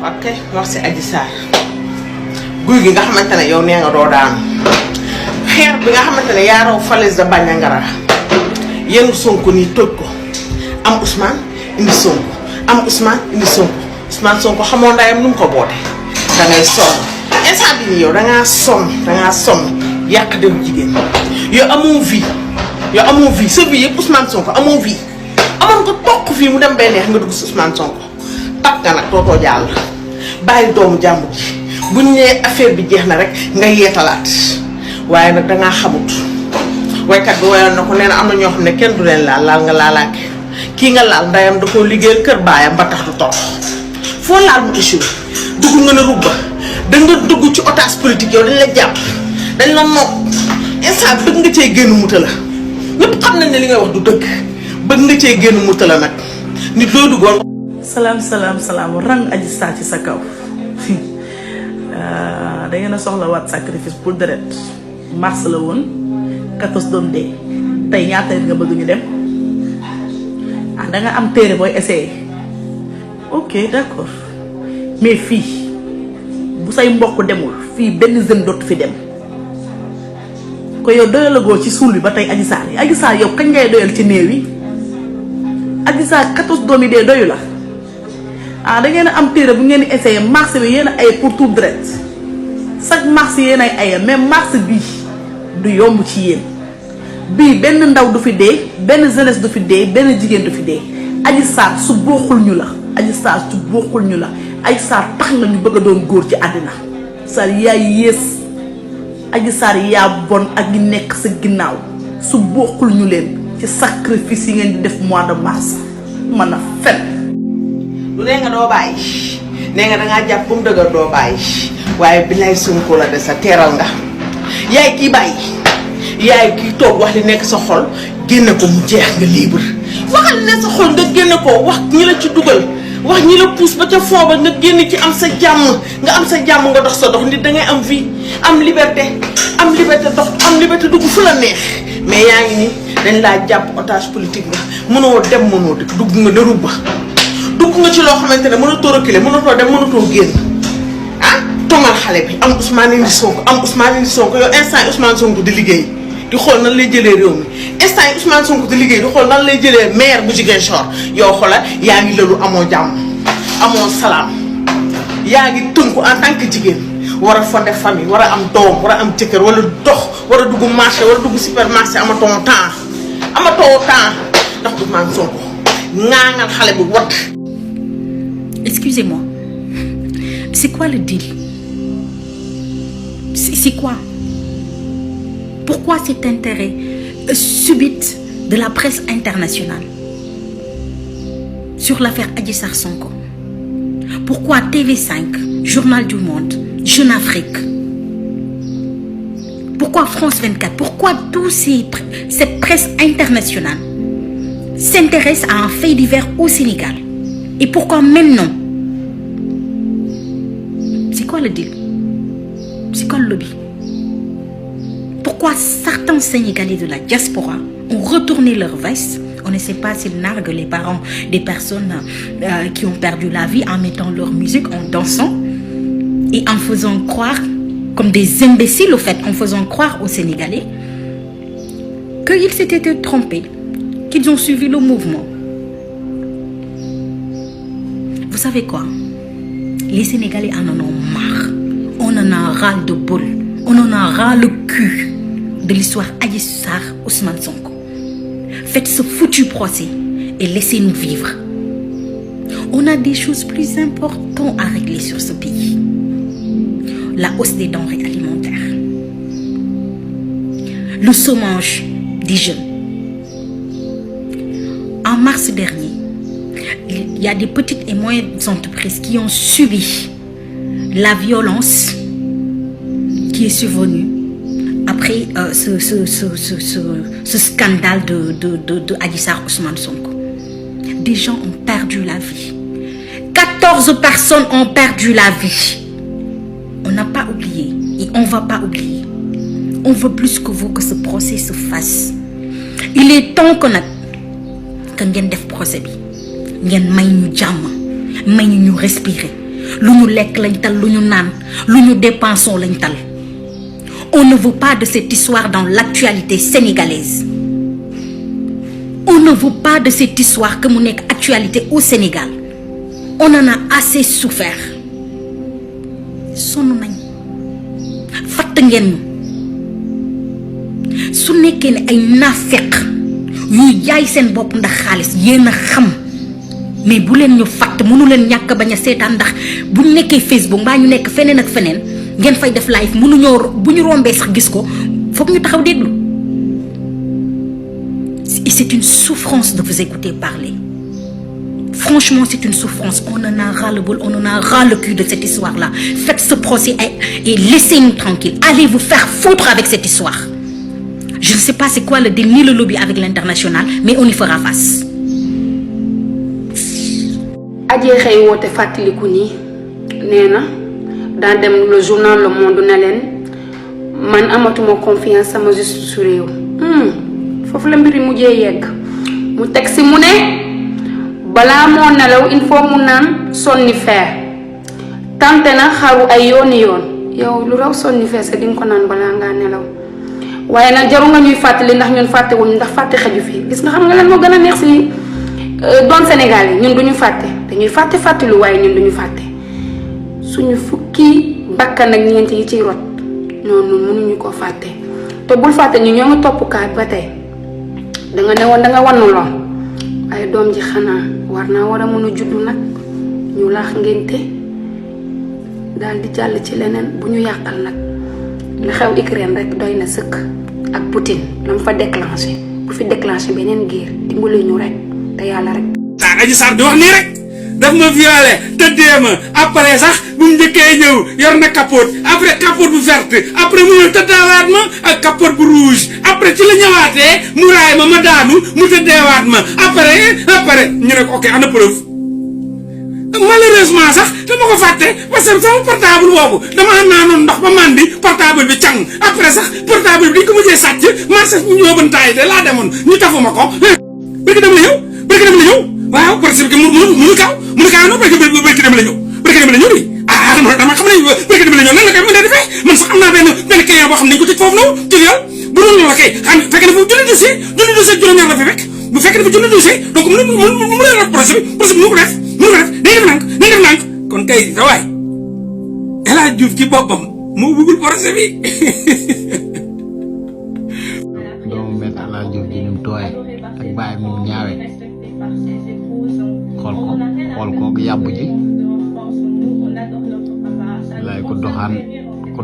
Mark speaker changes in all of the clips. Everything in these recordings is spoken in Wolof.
Speaker 1: ok wax si Adji Sarr guy gi nga xamante ne yow nee nga doo daanu xeer bi nga xamante ne yaa raw falaise de Bandiagara yéen Sonko nii toj ko am Ousmane indi Sonko am Ousmane indi Sonko Ousmane Sonko xamoo ndayam nu mu ko boote dangay sonn instant bi nii yow dangaa sonn yàq dem jigéen yow amoo vie sa vie yëpp Ousmane Sonko amoo vie amoon nga toq fii mu dem bay neex nga dugg si Ousmane Sonko takk nga nag tootoo jàll bàyyi doomu jàmbur ji buñ nee affaire bi jeex na rek nga yeetalaat waaye nag dangaa xamut waykat bi wayoon na ko nee na am na ñoo xam ne kenn du leen laal nga laalaake kii nga laal ndayam da koo liggéeyal kër baayam ba tax du torox foo laal mu échoué dugg nga ne rubba da nga dugg ci otage politique yow dañ la jàpp dañ la nopp instant bëgg nga cee génn muta la ñëpp xam nañ ne li ngay wax du dëgg bëgg nga cee génn muta la nag nit loo duggoon. salaam rang Adji Sarr ci sa kaw da ngeen a soxla waat sacrifice pour deret mars la woon 14 doom dee tey ñaata nga bëgg ñu dem da nga am téere booy essayer ok d'accord mais fii bu say mbokk demul fii benn jeune dootu fi dem ko yow doyalagoo ci suul bi ba tey Adji Sarr yow kañ ngay doyal ci néew yi Adji Sarr 14 doom yi dee doyu la da ngeen a am téere bu ngeen di essayer mars bi yéen a ay pour tout deret chaque mars yéen ay aya mais mars bii du yomb ci yéen bii benn ndaw du fi dee benn jeunesse du fi dee benn jigéen du fi dee Adji Sarr su bokkul ñu la Adji Sarr tax nga ñu bëgg a doon góor ci àddina Sarr yaa yées Adji Sarr yaa bon ak ñi nekk sa ginnaaw su bokkul ñu leen ci sacrifice yi ngeen di def mois de mars mën a fen lu nee nga doo bàyyi nee nga dangaa jàpp ba mu dëgër doo bàyyi waaye bi lay Sonko la de sa teeral nga yaay kii bàyyi yaay kii toog wax li nekk sa xol génne ko mu jeex nga libre waxal ne sa xol nga génne ko wax ñi la ci dugal wax ñi la pousse ba ca fooba nga génn ci am sa jàmm nga dox sa dox nit dangay am vie am liberté dox am liberté dugg fu la neex mais yaa ngi ni dañ laa jàpp otage politique nga mënoo dem mënoo dëkk dugg nga ne rubba dugg nga ci loo xamante ne mënatoo reculer mënatoo dem mënatoo génn tongal xale bi am Ousmane indi Sonko yow instant yi Ousmane Sonko di liggéey di xool nan lay jëlee réew mi instant yi Ousmane Sonko di liggéey di xool nan lay jëlee maire bu Ziguinchor yow xoolal yaa ngi lëlu amoo jàmm amoo salaam yaa ngi tënku en tant que jigéen war a fonder famille war a am doom war a am jëkkër wala dox war a dugg marché war a dugg supermarché amatoo temps ndax Ousmane Sonko ŋaaŋal xale bu wat.
Speaker 2: Excusez-moi, c'est quoi le deal? C'est quoi? Pourquoi cet intérêt subit de la presse internationale sur l'affaire Adji Sarr Sonko? Pourquoi TV5, Journal du Monde, Jeune Afrique? Pourquoi France 24? Pourquoi cette presse internationale s'intéresse à un fait divers au Sénégal? Et pourquoi maintenant? C'est quoi le deal? C'est quoi le lobby? Pourquoi certains Sénégalais de la diaspora ont retourné leur veste? On ne sait pas s'ils narguent les parents des personnes qui ont perdu la vie en mettant leur musique, en dansant et en faisant croire, comme des imbéciles au fait, en faisant croire aux Sénégalais qu'ils s'étaient trompés, qu'ils ont suivi le mouvement. Vous savez quoi? Les Sénégalais en ont marre. On en a ras le bol. On en a ras le cul de l'histoire Adji Sarr Ousmane Sonko. Faites ce foutu procès et laissez-nous vivre. On a des choses plus importantes à régler sur ce pays. La hausse des denrées alimentaires. Le chômage des jeunes. En mars dernier, il y a des petites et moyennes entreprises qui ont subi la violence qui est survenue après ce scandale de Adji Sarr Ousmane Sonko. Des gens ont perdu la vie. 14 personnes ont perdu la vie. On n'a pas oublié et on ne va pas oublier. On veut plus que vous que ce procès se fasse. Il est temps que ngeen def procès bi ngeen may ñu jàmm may ñu respirer lu ñu lekk lañ tal lu ñu naan lu ñu dépensons lañ tal. On ne veut pas de cette histoire dans l'actualité sénégalaise. On ne veut pas de cette histoire que mu nekk actualité au Sénégal. On en a assez souffert. sonn nañ fatt ngeen ñu su nekkee ne ay naafeq yuy jaay seen bopp ndax xaalis yéen a xam mais bu leen ñu fatt mënu leen ñàkk bañ a seetaan ndax bu ñu nekkee Facebook mbaa ñu nekk feneen ak feneen ngeen fay def live mënuñoo bu ñu rombee sax gis ko foog ñu taxaw déglu. Et c'est une souffrance de vous écouter parler. Franchement, c'est une souffrance. On en a ras le bol, on en a ras le cul de cette histoire-là. Faites ce procès et laissez-nous tranquilles. Allez vous faire foutre avec cette histoire. Je ne sais pas c'est quoi le deal ni le lobby avec l'international, mais on y fera face.
Speaker 3: Adjé xey wote fatiliku ni néna da dem le journal Le Monde ne len man amatuma confiance sama justice su réew. Fofu la mbiri mujjé yegg. Mu tek ci mu né bala mo nelaw il faut mu nan somnifère tante na xaru ay yoni yoon yow lu raw somnifère sa ding ko nan bala nga nelaw waye nak jaru nga ñuy fatali ndax ñun faté wuñ ndax faté xaju fi gis nga xam nga lan mo gëna neex ci doon Sénégal ñun duñu faté dañuy faté lu waye ñun duñu faté suñu fukki bakkan ak ñent yi ci rot ñonu mënuñu ko faté te bul faté ñu ñoo nga top ka batay da nga néwon da nga wanu lo ay doom ji xana warna wara mënu juddu nak ñu laax ngenté dal di jall ci leneen bu ñu yakal nak la xew Ukraine rek doyna seuk ak Poutine lam fa déclencher bu fi déclencher benen guerre dimbulé ñu rek te yalla rek
Speaker 4: ta Adji Sarr di wax ni rek daf ma violé teddema après sax bu mu njëkkee ñëw yor na capote après capote bu verte après mu ñëw tëddawaat ma ak capote bu rouge après ci la ñëwaatee mu raay ma daanu mu tëddeewaat ma après ñu ne ko ok ana preuve malheureusement sax dama ko fàtte parce que sama portable boobu dama naanoon ndox ba mandi portable bi càng après sax portable bi dañ ko mujjee sàcc marché ñu yóbbantaay de laa demoon ñu tafuma ko bëgg dem la ñëw waaw parce que mënu kaw no bëgg dem la ñëw di dama xam ne bëgg dem la ñëw nan la koy mën a defee man sax am naa benn client boo xam ne dañ ko tëj foofu noonu ci yow bu doon loolu kay xam fekk na fu junni dossier juróom-ñaar la fi fekk bu fekk dafa junni dossier donc mu leen rek procès bi mënu ko def dañuy def nànk kon kay sa waay El Hadj Diouf ci boppam moo bëggul procès bi
Speaker 5: doomu met El Hadj Diouf ji ni mu tooyee ak bàyyi ni mu ñaawee xool ko yàbb ji lay ko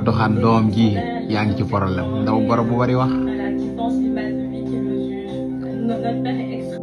Speaker 5: doxaan doom ji yaa ngi ci problème ndaw borom bu bari wax